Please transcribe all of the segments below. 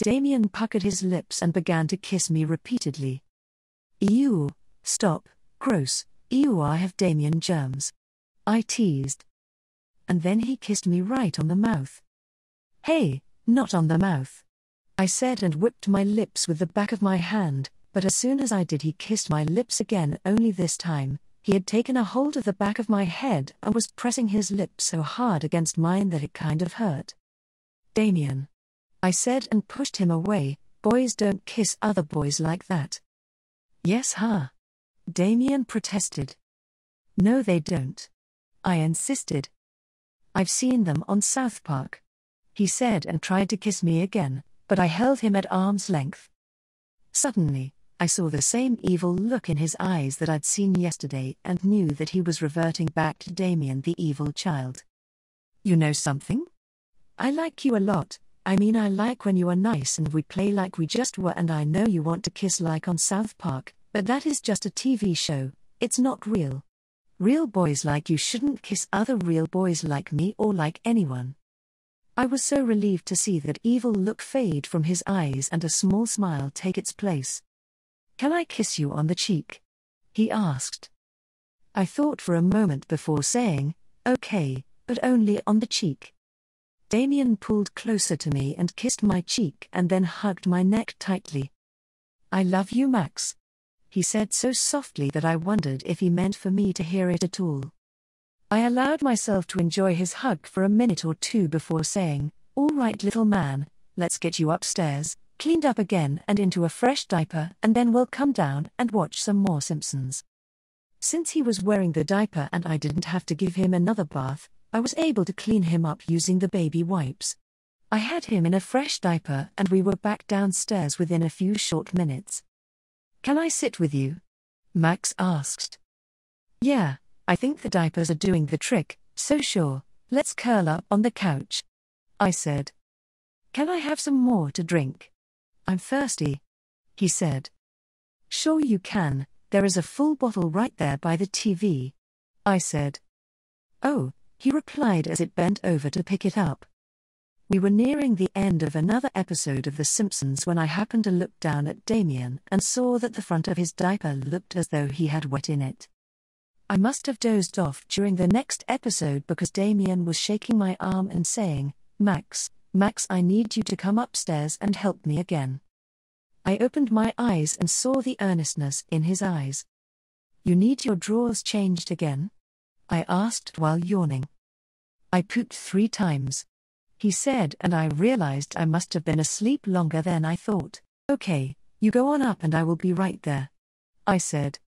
Damien puckered his lips and began to kiss me repeatedly. Ew, stop, gross, ew, I have Damien germs. I teased. And then he kissed me right on the mouth. Hey, not on the mouth, I said and whipped my lips with the back of my hand, but as soon as I did he kissed my lips again, only this time, he had taken a hold of the back of my head and was pressing his lips so hard against mine that it kind of hurt. Damien, I said and pushed him away, boys don't kiss other boys like that. Yes, huh? Damien protested. No, they don't, I insisted. I've seen them on South Park, he said and tried to kiss me again, but I held him at arm's length. Suddenly, I saw the same evil look in his eyes that I'd seen yesterday and knew that he was reverting back to Damien the evil child. You know something? I like you a lot. I mean, I like when you are nice and we play like we just were, and I know you want to kiss like on South Park, but that is just a TV show, it's not real. Real boys like you shouldn't kiss other real boys like me or like anyone. I was so relieved to see that evil look fade from his eyes and a small smile take its place. Can I kiss you on the cheek? He asked. I thought for a moment before saying, okay, but only on the cheek. Damien pulled closer to me and kissed my cheek and then hugged my neck tightly. I love you, Max, he said so softly that I wondered if he meant for me to hear it at all. I allowed myself to enjoy his hug for a minute or two before saying, all right, little man, let's get you upstairs, cleaned up again and into a fresh diaper, and then we'll come down and watch some more Simpsons. Since he was wearing the diaper and I didn't have to give him another bath, I was able to clean him up using the baby wipes. I had him in a fresh diaper and we were back downstairs within a few short minutes. Can I sit with you? Max asked. Yeah, I think the diapers are doing the trick, so sure, let's curl up on the couch, I said. Can I have some more to drink? I'm thirsty, he said. Sure you can, there is a full bottle right there by the TV, I said. Oh, he replied as it bent over to pick it up. We were nearing the end of another episode of The Simpsons when I happened to look down at Damien and saw that the front of his diaper looked as though he had wet in it. I must have dozed off during the next episode because Damien was shaking my arm and saying, Max, I need you to come upstairs and help me again. I opened my eyes and saw the earnestness in his eyes. You need your drawers changed again? I asked while yawning. I pooped 3 times, he said, and I realized I must have been asleep longer than I thought. Okay, you go on up and I will be right there, I said.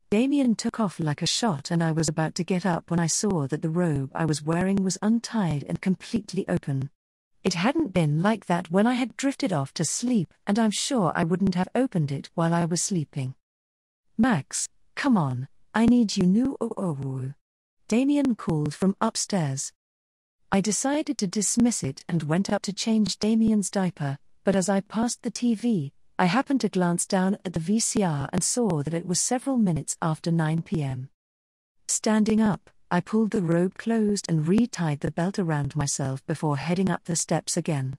Damien took off like a shot and I was about to get up when I saw that the robe I was wearing was untied and completely open. It hadn't been like that when I had drifted off to sleep, and I'm sure I wouldn't have opened it while I was sleeping. Max, come on, I need you now, Damien called from upstairs. I decided to dismiss it and went up to change Damien's diaper, but as I passed the TV, I happened to glance down at the VCR and saw that it was several minutes after 9 p.m. Standing up, I pulled the robe closed and retied the belt around myself before heading up the steps again.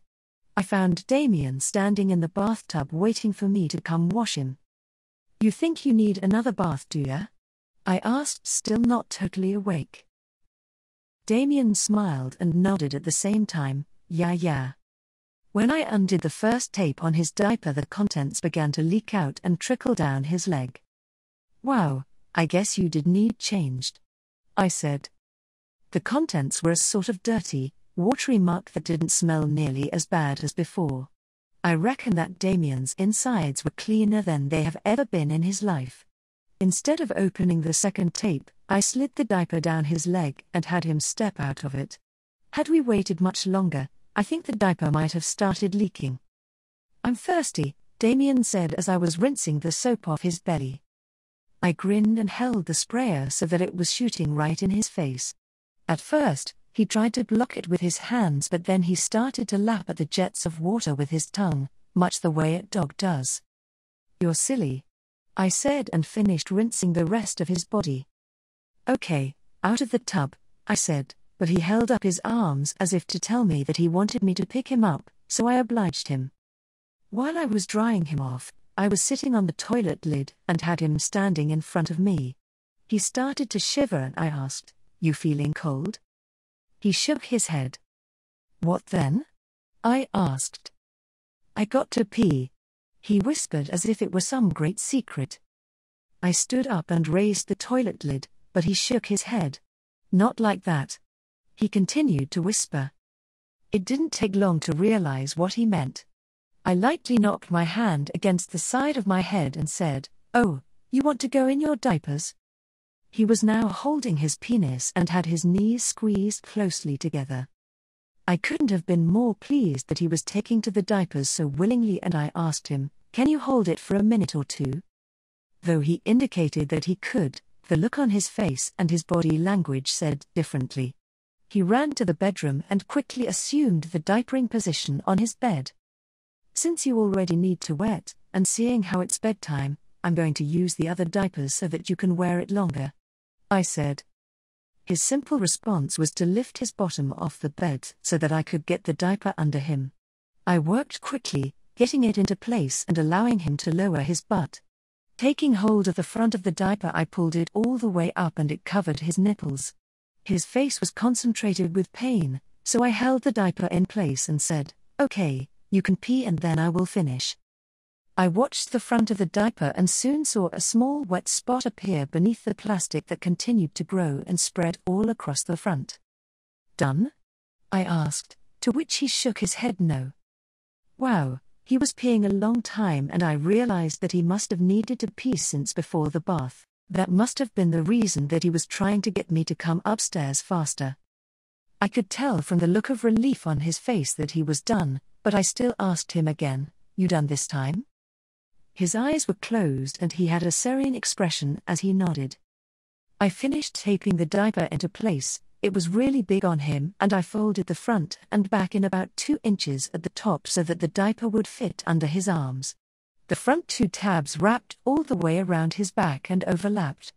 I found Damien standing in the bathtub waiting for me to come wash him. You think you need another bath, do ya? I asked, still not totally awake. Damien smiled and nodded at the same time, yeah. When I undid the first tape on his diaper, the contents began to leak out and trickle down his leg. Wow, I guess you did need changed, I said. The contents were a sort of dirty, watery muck that didn't smell nearly as bad as before. I reckon that Damien's insides were cleaner than they have ever been in his life. Instead of opening the second tape, I slid the diaper down his leg and had him step out of it. Had we waited much longer, I think the diaper might have started leaking. I'm thirsty, Damien said as I was rinsing the soap off his belly. I grinned and held the sprayer so that it was shooting right in his face. At first, he tried to block it with his hands, but then he started to lap at the jets of water with his tongue, much the way a dog does. You're silly, I said and finished rinsing the rest of his body. Okay, out of the tub, I said, but he held up his arms as if to tell me that he wanted me to pick him up, so I obliged him. While I was drying him off, I was sitting on the toilet lid and had him standing in front of me. He started to shiver and I asked, "You feeling cold?" He shook his head. "What then?" I asked. "I got to pee," he whispered as if it were some great secret. I stood up and raised the toilet lid, but he shook his head. "Not like that." He continued to whisper. It didn't take long to realize what he meant. I lightly knocked my hand against the side of my head and said, "Oh, you want to go in your diapers?" He was now holding his penis and had his knees squeezed closely together. I couldn't have been more pleased that he was taking to the diapers so willingly, and I asked him, "Can you hold it for a minute or two?" Though he indicated that he could, the look on his face and his body language said differently. He ran to the bedroom and quickly assumed the diapering position on his bed. "Since you already need to wet, and seeing how it's bedtime, I'm going to use the other diapers so that you can wear it longer," I said. His simple response was to lift his bottom off the bed so that I could get the diaper under him. I worked quickly, getting it into place and allowing him to lower his butt. Taking hold of the front of the diaper, I pulled it all the way up and it covered his nipples. His face was concentrated with pain, so I held the diaper in place and said, "Okay, you can pee and then I will finish." I watched the front of the diaper and soon saw a small wet spot appear beneath the plastic that continued to grow and spread all across the front. "Done?" I asked, to which he shook his head no. Wow, he was peeing a long time and I realized that he must have needed to pee since before the bath. That must have been the reason that he was trying to get me to come upstairs faster. I could tell from the look of relief on his face that he was done, but I still asked him again, "You done this time?" His eyes were closed and he had a serene expression as he nodded. I finished taping the diaper into place. It was really big on him and I folded the front and back in about 2 inches at the top so that the diaper would fit under his arms. The front 2 tabs wrapped all the way around his back and overlapped.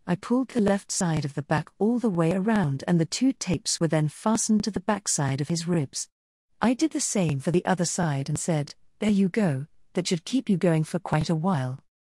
I pulled the left side of the back all the way around and the 2 tapes were then fastened to the back side of his ribs. I did the same for the other side and said, "There you go, that should keep you going for quite a while."